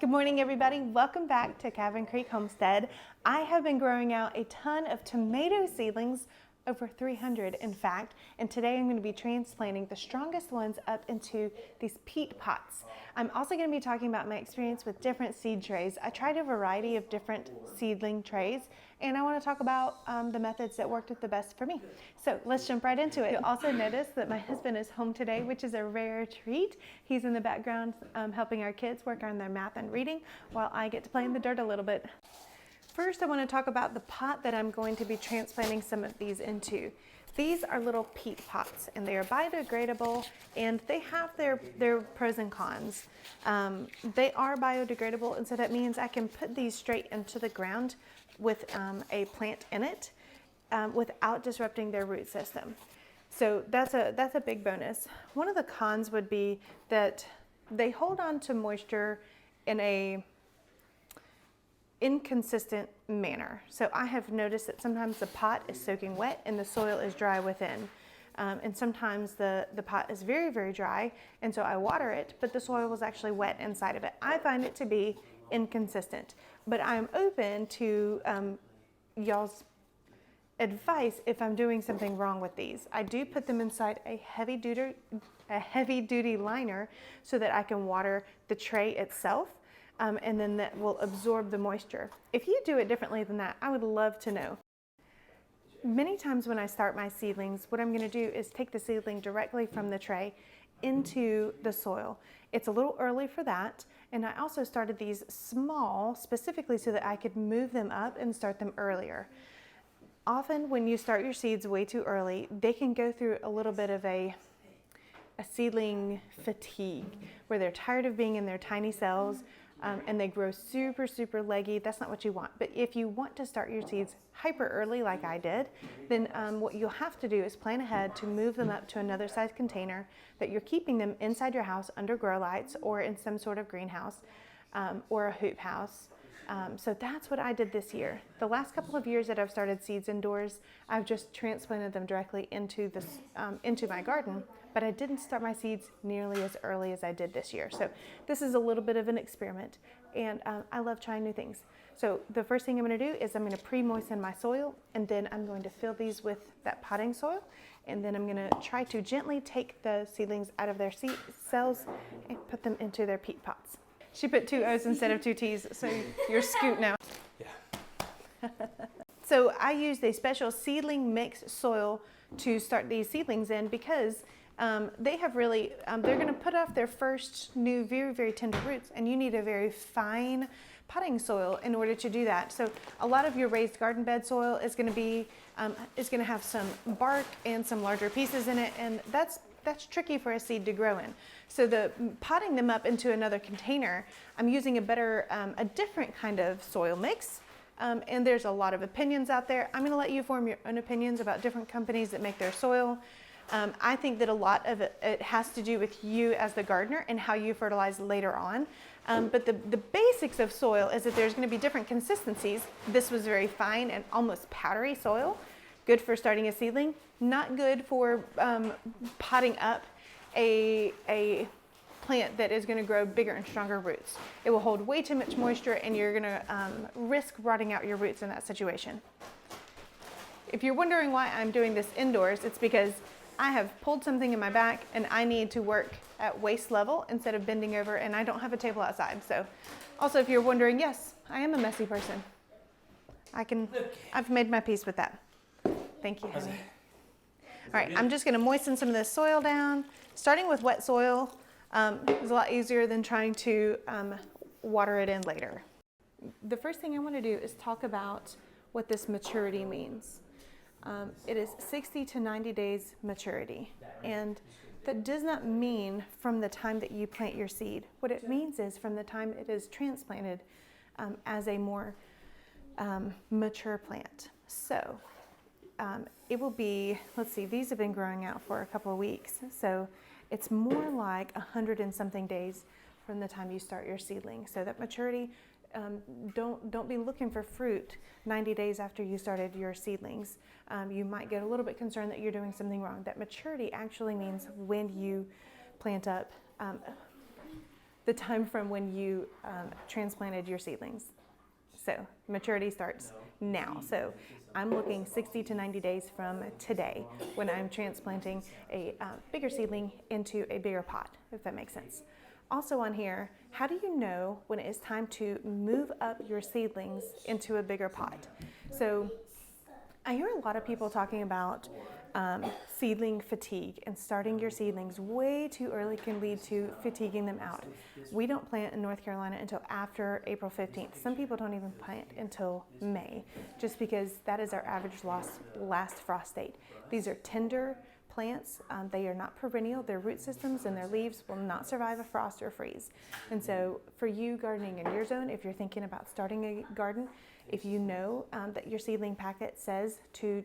Good morning, everybody. Welcome back to Cabin Creek Homestead. I have been growing out a ton of tomato seedlings, over 300 in fact, and today I'm going to be transplanting the strongest ones up into these peat pots. I'm also going to be talking about my experience with different seed trays. I tried a variety of different seedling trays, and I want to talk about the methods that worked the best for me. So let's jump right into it. You'll also notice that my husband is home today, which is a rare treat. He's in the background helping our kids work on their math and reading while I get to play in the dirt a little bit. First, I want to talk about the pot that I'm going to be transplanting some of these into. These are little peat pots, and they are biodegradable, and they have their pros and cons. They are biodegradable, and so that means I can put these straight into the ground with a plant in it without disrupting their root system. So that's a big bonus. One of the cons would be that they hold on to moisture in a inconsistent manner. So I have noticed that sometimes the pot is soaking wet and the soil is dry within. And sometimes the pot is very, very dry, and so I water it, but the soil was actually wet inside of it. I find it to be inconsistent, but I'm open to y'all's advice if I'm doing something wrong with these. I do put them inside a heavy duty liner so that I can water the tray itself. And then that will absorb the moisture. If you do it differently than that, I would love to know. Many times when I start my seedlings, what I'm going to do is take the seedling directly from the tray into the soil. It's a little early for that, and I also started these small specifically so that I could move them up and start them earlier. Often when you start your seeds way too early, they can go through a little bit of a seedling fatigue where they're tired of being in their tiny cells. And they grow super, super leggy. That's not what you want. But if you want to start your seeds hyper early like I did, then what you'll have to do is plan ahead to move them up to another size container that you're keeping them inside your house under grow lights or in some sort of greenhouse or a hoop house. So that's what I did this year. The last couple of years that I've started seeds indoors, I've just transplanted them directly into my garden, but I didn't start my seeds nearly as early as I did this year. So this is a little bit of an experiment, and I love trying new things. So the first thing I'm going to do is I'm going to pre-moisten my soil, and then I'm going to fill these with that potting soil, and then I'm going to try to gently take the seedlings out of their seed cells and put them into their peat pots. She put 2 O's instead of 2 T's, so you're Scoot now. Yeah. So I used a special seedling mix soil to start these seedlings in because they have really, they're going to put off their first new very, very tender roots, and you need a very fine potting soil in order to do that. So a lot of your raised garden bed soil is going to be, have some bark and some larger pieces in it, and that's tricky for a seed to grow in. So the potting them up into another container, I'm using a different kind of soil mix. And there's a lot of opinions out there. I'm going to let you form your own opinions about different companies that make their soil. I think that a lot of it has to do with you as the gardener and how you fertilize later on. But the basics of soil is that there's going to be different consistencies. This was very fine and almost powdery soil. Good for starting a seedling, not good for potting up a plant that is going to grow bigger and stronger roots. It will hold way too much moisture, and you're going to risk rotting out your roots in that situation. If you're wondering why I'm doing this indoors, it's because I have pulled something in my back and I need to work at waist level instead of bending over, and I don't have a table outside. So also, if you're wondering, yes, I am a messy person. I've made my peace with that. Thank you, honey. All right, I'm just going to moisten some of this soil down. Starting with wet soil is a lot easier than trying to water it in later. The first thing I want to do is talk about what this maturity means. It is 60 to 90 days maturity, and that does not mean from the time that you plant your seed. What it means is from the time it is transplanted as a more mature plant. So it will be, let's see, these have been growing out for a couple of weeks. So it's more like 100 and something days from the time you start your seedling. So that maturity, don't be looking for fruit 90 days after you started your seedlings. You might get a little bit concerned that you're doing something wrong. That maturity actually means when you plant up. the time from when you transplanted your seedlings. So maturity starts now. So I'm looking 60 to 90 days from today when I'm transplanting a bigger seedling into a bigger pot, if that makes sense. Also on here, how do you know when it is time to move up your seedlings into a bigger pot? So I hear a lot of people talking about seedling fatigue, and starting your seedlings way too early can lead to fatiguing them out. We don't plant in North Carolina until after April 15th. Some people don't even plant until May, just because that is our average last frost date. These are tender plants. They are not perennial. Their root systems and their leaves will not survive a frost or freeze. And so for you gardening in your zone, if you're thinking about starting a garden, if you know that your seedling packet says to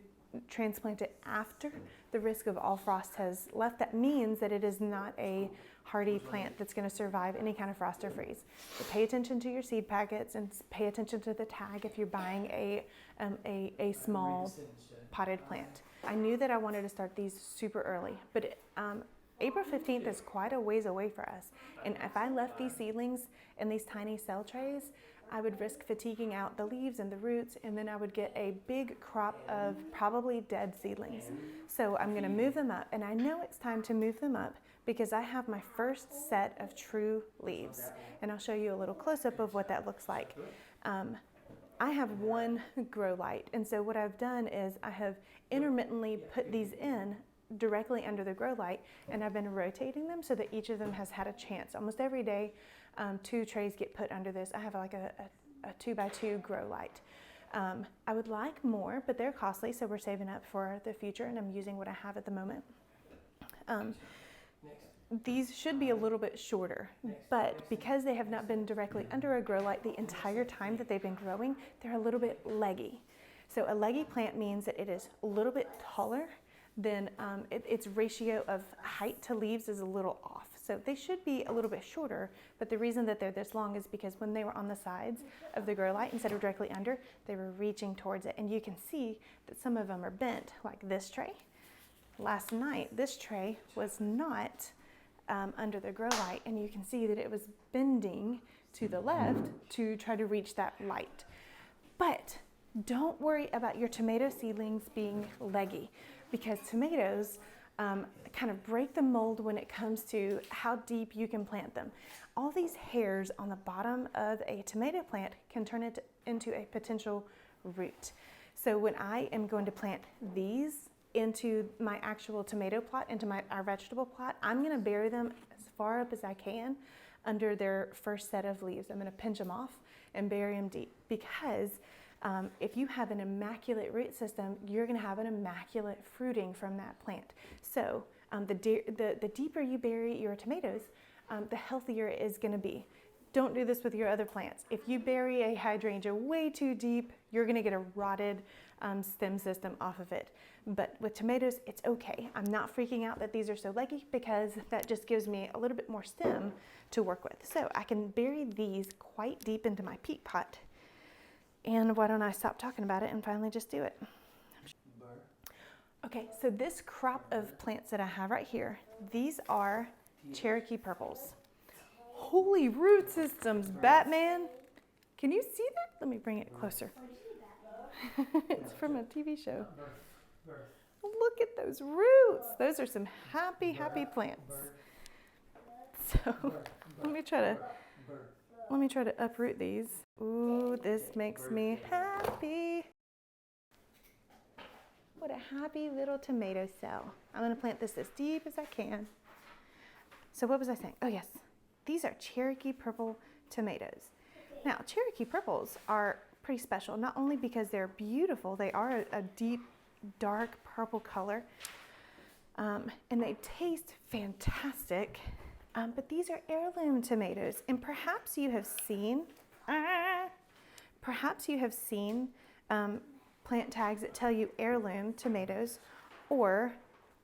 transplant it after the risk of all frost has left, that means that it is not a hardy plant that's going to survive any kind of frost or freeze. So pay attention to your seed packets and pay attention to the tag if you're buying a small potted plant. I knew that I wanted to start these super early, but April 15th is quite a ways away for us. And if I left these seedlings in these tiny cell trays, I would risk fatiguing out the leaves and the roots, and then I would get a big crop of probably dead seedlings. So I'm gonna move them up, and I know it's time to move them up because I have my first set of true leaves. And I'll show you a little close-up of what that looks like. I have one grow light, and so what I've done is I have intermittently put these in directly under the grow light, and I've been rotating them so that each of them has had a chance. Almost every day, 2 trays get put under this. I have like a 2x2 grow light. I would like more, but they're costly, so we're saving up for the future, and I'm using what I have at the moment. These should be a little bit shorter, but because they have not been directly under a grow light the entire time that they've been growing, they're a little bit leggy. So a leggy plant means that it is a little bit taller, then its ratio of height to leaves is a little off. So they should be a little bit shorter, but the reason that they're this long is because when they were on the sides of the grow light instead of directly under, they were reaching towards it. And you can see that some of them are bent, like this tray. Last night, this tray was not under the grow light, and you can see that it was bending to the left to try to reach that light. But don't worry about your tomato seedlings being leggy, because tomatoes kind of break the mold when it comes to how deep you can plant them. All these hairs on the bottom of a tomato plant can turn it into a potential root. So when I am going to plant these into my actual tomato plot, into our vegetable plot, I'm going to bury them as far up as I can under their first set of leaves. I'm going to pinch them off and bury them deep, because if you have an immaculate root system, you're going to have an immaculate fruiting from that plant. So the deeper you bury your tomatoes, the healthier it is going to be. Don't do this with your other plants. If you bury a hydrangea way too deep, you're going to get a rotted stem system off of it. But with tomatoes, it's okay. I'm not freaking out that these are so leggy, because that just gives me a little bit more stem to work with. So I can bury these quite deep into my peat pot. And why don't I stop talking about it and finally just do it? Okay, so this crop of plants that I have right here, these are Cherokee purples. Holy root systems, Batman! Can you see that? Let me bring it closer. It's from a TV show. Look at those roots. Those are some happy, happy plants. So let me try to uproot these. Ooh, this makes me happy. What a happy little tomato cell. I'm going to plant this as deep as I can. So what was I saying? Oh yes, these are Cherokee purple tomatoes. Now, Cherokee purples are pretty special, not only because they're beautiful, they are a deep, dark purple color, and they taste fantastic. But these are heirloom tomatoes, and perhaps you have seen plant tags that tell you heirloom tomatoes or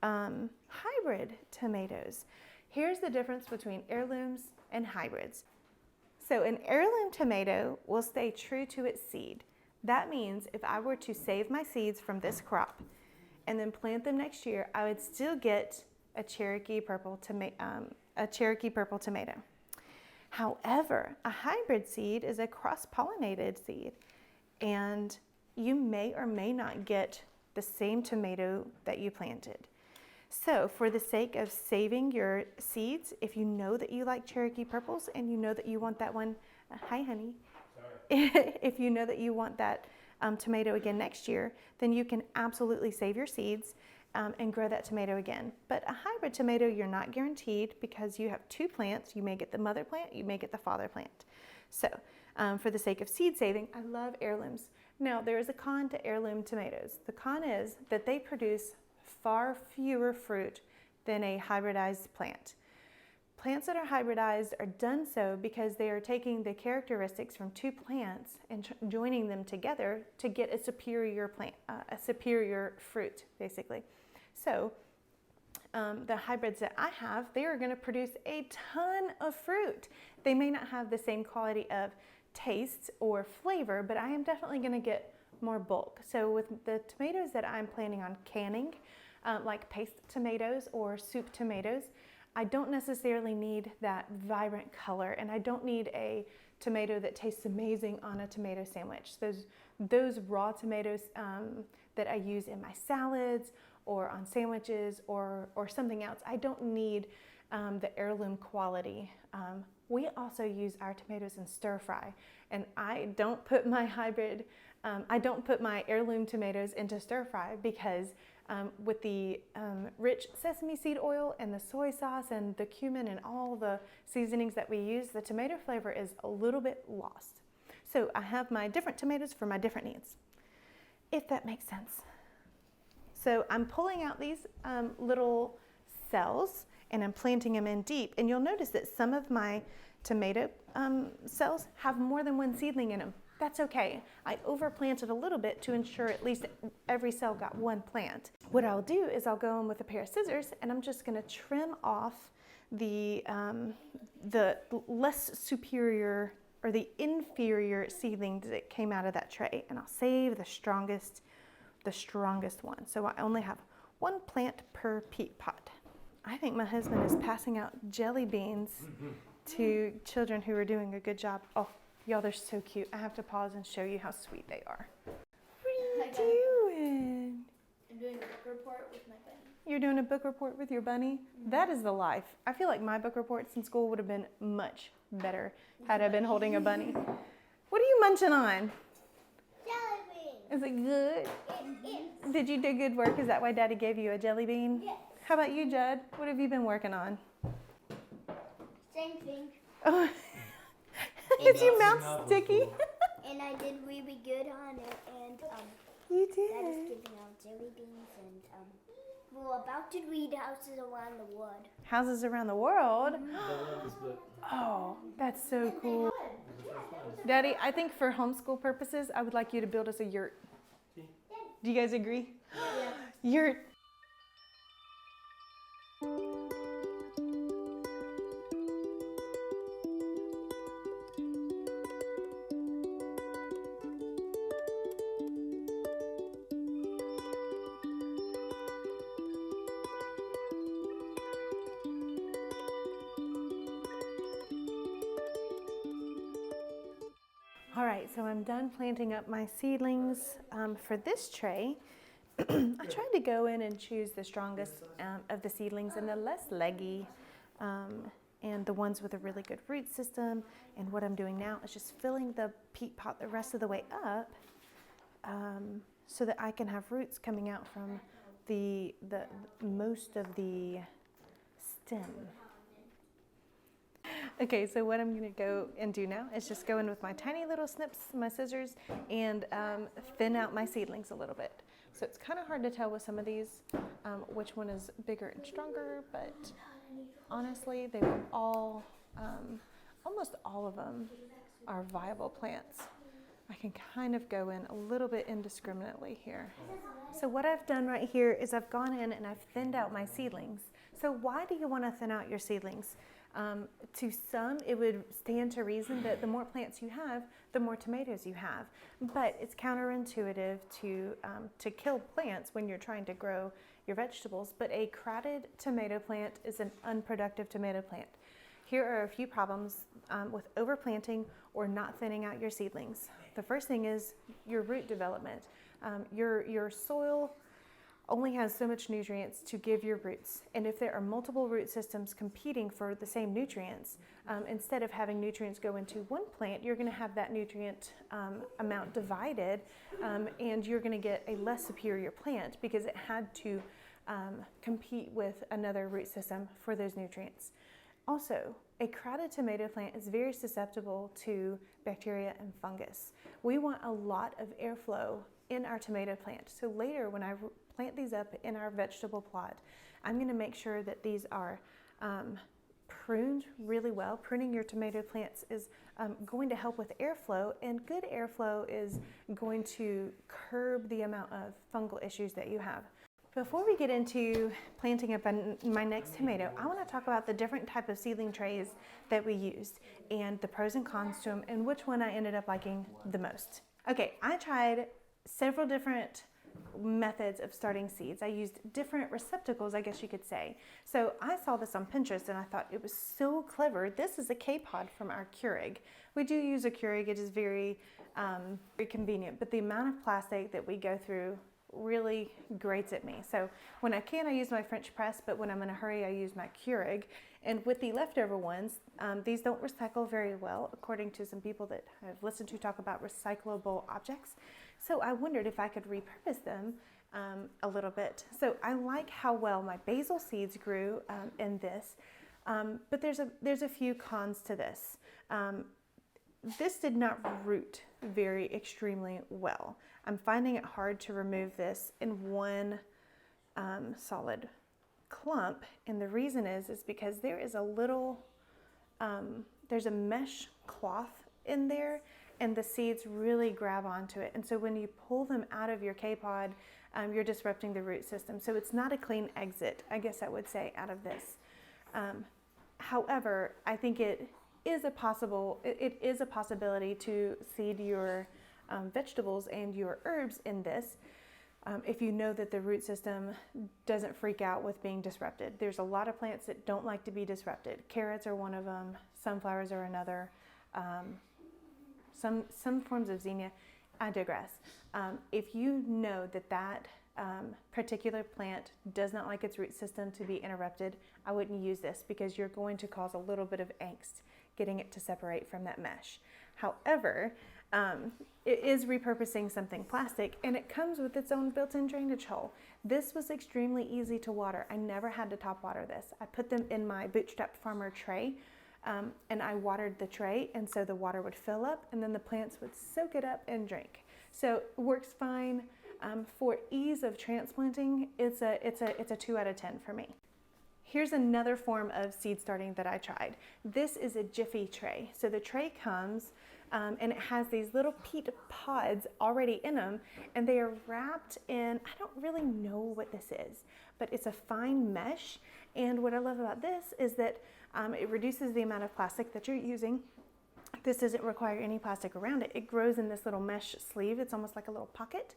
hybrid tomatoes. Here's the difference between heirlooms and hybrids. So an heirloom tomato will stay true to its seed. That means if I were to save my seeds from this crop and then plant them next year, I would still get a Cherokee purple tomato. However, a hybrid seed is a cross-pollinated seed, and you may or may not get the same tomato that you planted. So for the sake of saving your seeds, if you know that you like Cherokee purples and you know that you want that one, hi honey. If you know that you want that tomato again next year, then you can absolutely save your seeds and grow that tomato again. But a hybrid tomato, you're not guaranteed because you have two plants. You may get the mother plant, you may get the father plant. So for the sake of seed saving, I love heirlooms. Now there is a con to heirloom tomatoes. The con is that they produce far fewer fruit than a hybridized plant. Plants that are hybridized are done so because they are taking the characteristics from two plants and joining them together to get a superior plant, a superior fruit, basically. So the hybrids that I have, they are going to produce a ton of fruit. They may not have the same quality of taste or flavor, but I am definitely going to get more bulk. So with the tomatoes that I'm planning on canning, like paste tomatoes or soup tomatoes, I don't necessarily need that vibrant color, and I don't need a tomato that tastes amazing on a tomato sandwich. Those raw tomatoes that I use in my salads or on sandwiches or something else, I don't need the heirloom quality. We also use our tomatoes in stir fry, and I don't put my heirloom tomatoes into stir fry because with the rich sesame seed oil and the soy sauce and the cumin and all the seasonings that we use, the tomato flavor is a little bit lost. So I have my different tomatoes for my different needs, if that makes sense. So I'm pulling out these little cells and I'm planting them in deep, and you'll notice that some of my tomato cells have more than one seedling in them. That's okay. I overplanted a little bit to ensure at least every cell got one plant. What I'll do is I'll go in with a pair of scissors and I'm just going to trim off the less superior or the inferior seedlings that came out of that tray, and I'll save the strongest one. So I only have one plant per peat pot. I think my husband is passing out jelly beans to children who are doing a good job. Oh, y'all, they're so cute. I have to pause and show you how sweet they are. What are you doing? I'm doing a book report with my bunny. You're doing a book report with your bunny? Mm-hmm. That is the life. I feel like my book reports in school would have been much better had I been holding a bunny. What are you munching on? Jelly bean. Is it good? It is. Did you do good work? Is that why Daddy gave you a jelly bean? Yes. How about you, Judd? What have you been working on? Same thing. Oh. Is your mouth sticky? And I did really good on it, and You Dad is did. giving out jelly beans, and we're about to read Houses Around the World. Houses around the world? Oh, that's so cool. Daddy, I think for homeschool purposes, I would like you to build us a yurt. Do you guys agree? Yeah. Yurt. All right, so I'm done planting up my seedlings for this tray. I tried to go in and choose the strongest of the seedlings and the less leggy and the ones with a really good root system. And what I'm doing now is just filling the peat pot the rest of the way up so that I can have roots coming out from the most of the stem. Okay, so what I'm gonna go and do now is just go in with my tiny little snips, my scissors, and thin out my seedlings a little bit. So it's kind of hard to tell with some of these which one is bigger and stronger, but honestly, they will all, almost all of them are viable plants. I can kind of go in a little bit indiscriminately here. So what I've done right here is I've gone in and I've thinned out my seedlings. So why do you want to thin out your seedlings? To some, it would stand to reason that the more plants you have, the more tomatoes you have. But it's counterintuitive to kill plants when you're trying to grow your vegetables. But a crowded tomato plant is an unproductive tomato plant. here are a few problems with overplanting or not thinning out your seedlings. The first thing is your root development. Your soil only has so much nutrients to give your roots. And if there are multiple root systems competing for the same nutrients, instead of having nutrients go into one plant, you're going to have that nutrient amount divided, and you're going to get a less superior plant because it had to compete with another root system for those nutrients. Also, a crowded tomato plant is very susceptible to bacteria and fungus. We want a lot of airflow in our tomato plant. So later when I plant these up in our vegetable plot, I'm going to make sure that these are pruned really well. Pruning your tomato plants is going to help with airflow, and good airflow is going to curb the amount of fungal issues that you have. Before we get into planting up my next tomato, I want to talk about the different type of seedling trays that we used and the pros and cons to them and which one I ended up liking the most. Okay, I tried several different methods of starting seeds. I used different receptacles, I guess you could say. So I saw this on Pinterest and I thought it was so clever. This is a K-pod from our Keurig. We do use a Keurig. It is very convenient, but the amount of plastic that we go through really grates at me. So when I can, I use my French press, but when I'm in a hurry, I use my Keurig. And with the leftover ones, these don't recycle very well, according to some people that I've listened to talk about recyclable objects. So I wondered if I could repurpose them a little bit. So I like how well my basil seeds grew in this, but there's a few cons to this. This did not root very extremely well. I'm finding it hard to remove this in one solid clump, and the reason is because there is a little, there's a mesh cloth in there, and the seeds really grab onto it. And so when you pull them out of your K-pod, you're disrupting the root system. So it's not a clean exit, I guess I would say, out of this. However, I think it is a possibility to seed your vegetables and your herbs in this if you know that the root system doesn't freak out with being disrupted. There's a lot of plants that don't like to be disrupted. Carrots are one of them, sunflowers are another, some forms of zinnia. I digress. If you know that particular plant does not like its root system to be interrupted, I wouldn't use this because you're going to cause a little bit of angst getting it to separate from that mesh. However, it is repurposing something plastic, and it comes with its own built-in drainage hole. This was extremely easy to water. I never had to top water this. I put them in my Bootstrap Farmer tray, and I watered the tray, and so the water would fill up, and then the plants would soak it up and drink. So it works fine. For ease of transplanting, it's a 2 out of 10 for me. Here's another form of seed starting that I tried. This is a Jiffy tray. So the tray comes and it has these little peat pods already in them, and they are wrapped in, I don't really know what this is, but it's a fine mesh. And what I love about this is that it reduces the amount of plastic that you're using. This doesn't require any plastic around it. It grows in this little mesh sleeve. It's almost like a little pocket.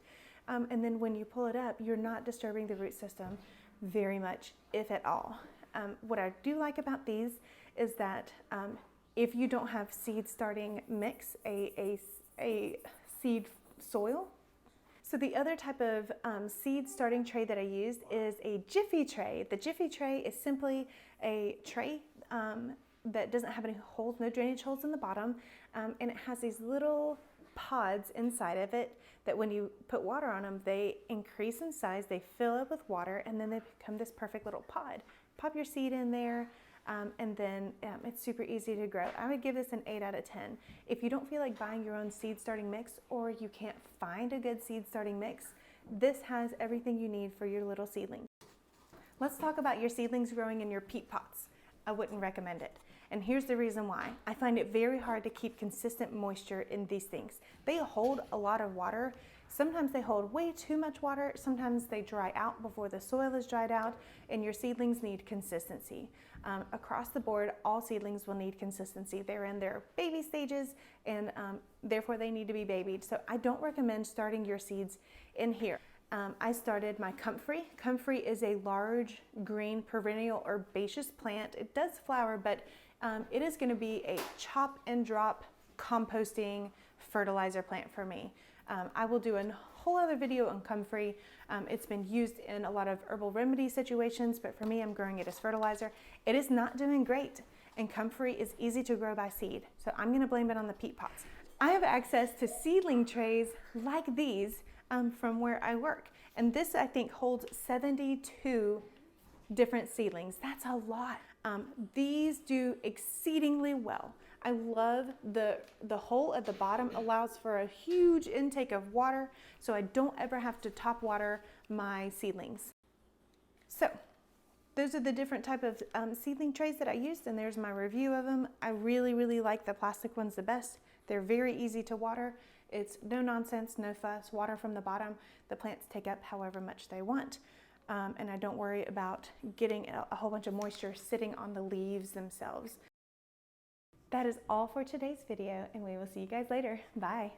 And then when you pull it up, you're not disturbing the root system very much, if at all. What I do like about these is that if you don't have seed starting mix, a seed soil. So the other type of seed starting tray that I used is a Jiffy tray. The Jiffy tray is simply a tray that doesn't have any holes, no drainage holes in the bottom, and it has these little pods inside of it that when you put water on them, they increase in size, they fill up with water, and then they become this perfect little pod. Pop your seed in there, and then it's super easy to grow. I would give this an 8 out of 10. If you don't feel like buying your own seed starting mix, or you can't find a good seed starting mix, this has everything you need for your little seedling. Let's talk about your seedlings growing in your peat pots. I wouldn't recommend it. And here's the reason why. I find it very hard to keep consistent moisture in these things. They hold a lot of water. Sometimes they hold way too much water. Sometimes they dry out before the soil is dried out, and your seedlings need consistency. Across the board, all seedlings will need consistency. They're in their baby stages, and therefore they need to be babied. So I don't recommend starting your seeds in here. I started my comfrey. Comfrey is a large green perennial herbaceous plant. It does flower, but it is going to be a chop and drop composting fertilizer plant for me. I will do a whole other video on comfrey. It's been used in a lot of herbal remedy situations, but for me, I'm growing it as fertilizer. It is not doing great, and comfrey is easy to grow by seed, so I'm going to blame it on the peat pots. I have access to seedling trays like these from where I work, and this I think holds 72 different seedlings. That's a lot. These do exceedingly well. I love the hole at the bottom allows for a huge intake of water, so I don't ever have to top water my seedlings. So those are the different type of seedling trays that I used, and there's my review of them. I really like the plastic ones the best. They're very easy to water. It's no nonsense, no fuss, water from the bottom. The plants take up however much they want. And I don't worry about getting a whole bunch of moisture sitting on the leaves themselves. That is all for today's video, and we will see you guys later. Bye.